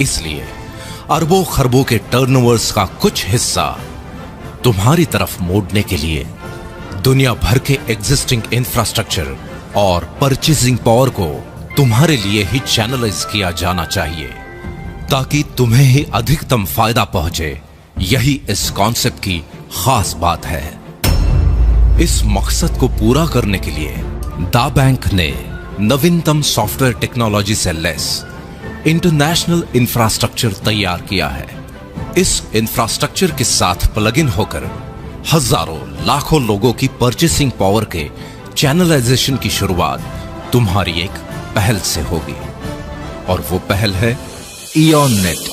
इसलिए अरबों खरबों के टर्नओवर्स का कुछ हिस्सा तुम्हारी तरफ मोड़ने के लिए दुनिया भर के एग्जिस्टिंग इंफ्रास्ट्रक्चर और परचेजिंग पावर को तुम्हारे लिए ही चैनलाइज किया जाना चाहिए, ताकि तुम्हें ही अधिकतम फायदा पहुंचे। यही इस कॉन्सेप्ट की खास बात है। इस मकसद को पूरा करने के लिए दा बैंक ने नवीनतम सॉफ्टवेयर टेक्नोलॉजी से लेस इंटरनेशनल इंफ्रास्ट्रक्चर तैयार किया है। इस इंफ्रास्ट्रक्चर के साथ प्लग इन होकर हजारों लाखों लोगों की परचेसिंग पावर के चैनलाइजेशन की शुरुआत तुम्हारी एक पहल से होगी, और वो पहल है इयॉन नेट।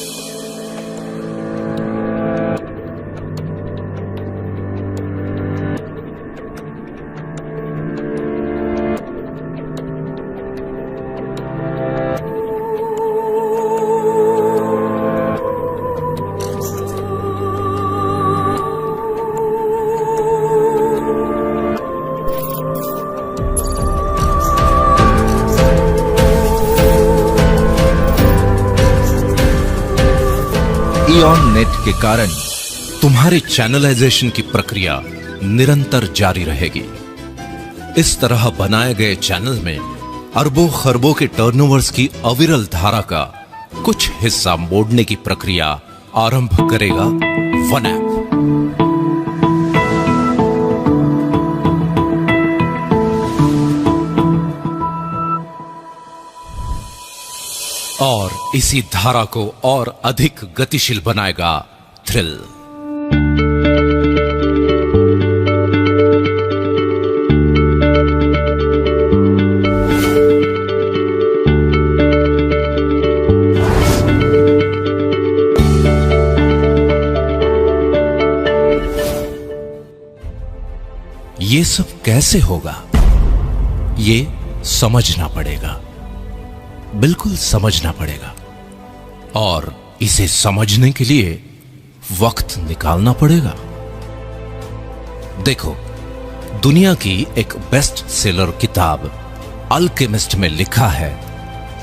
इयॉन नेट के कारण तुम्हारे चैनलाइजेशन की प्रक्रिया निरंतर जारी रहेगी। इस तरह बनाए गए चैनल में अरबों खरबों के टर्नओवर्स की अविरल धारा का कुछ हिस्सा मोड़ने की प्रक्रिया आरंभ करेगा वन ऐप। और इसी धारा को और अधिक गतिशील बनाएगा थ्रिल। ये सब कैसे होगा, ये समझना पड़ेगा, बिल्कुल समझना पड़ेगा। और इसे समझने के लिए वक्त निकालना पड़ेगा। देखो, दुनिया की एक बेस्ट सेलर किताब अल्केमिस्ट में लिखा है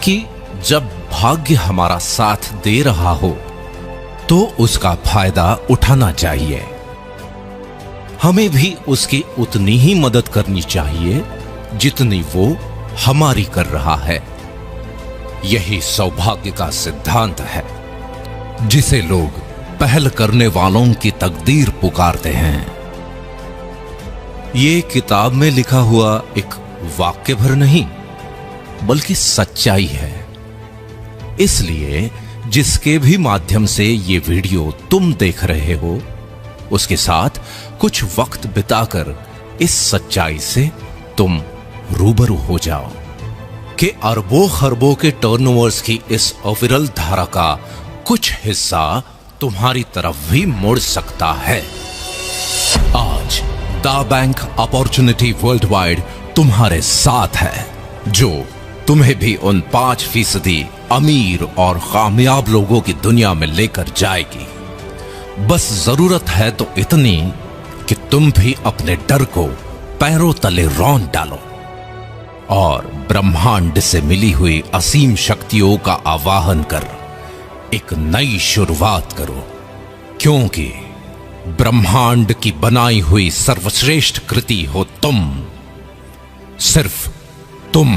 कि जब भाग्य हमारा साथ दे रहा हो तो उसका फायदा उठाना चाहिए। हमें भी उसकी उतनी ही मदद करनी चाहिए जितनी वो हमारी कर रहा है। यही सौभाग्य का सिद्धांत है, जिसे लोग पहल करने वालों की तकदीर पुकारते हैं। ये किताब में लिखा हुआ एक वाक्य भर नहीं, बल्कि सच्चाई है। इसलिए जिसके भी माध्यम से ये वीडियो तुम देख रहे हो, उसके साथ कुछ वक्त बिताकर इस सच्चाई से तुम रूबरू हो जाओ कि अरबों खरबों के टर्नओवर्स की इस अविरल धारा का कुछ हिस्सा तुम्हारी तरफ भी मुड़ सकता है। आज दा बैंक अपॉर्चुनिटी वर्ल्ड वाइड तुम्हारे साथ है, जो तुम्हें भी उन 5% अमीर और कामयाब लोगों की दुनिया में लेकर जाएगी। बस जरूरत है तो इतनी कि तुम भी अपने डर को पैरों तले रौंद डालो और ब्रह्मांड से मिली हुई असीम शक्तियों का आवाहन कर एक नई शुरुआत करो, क्योंकि ब्रह्मांड की बनाई हुई सर्वश्रेष्ठ कृति हो तुम, सिर्फ तुम।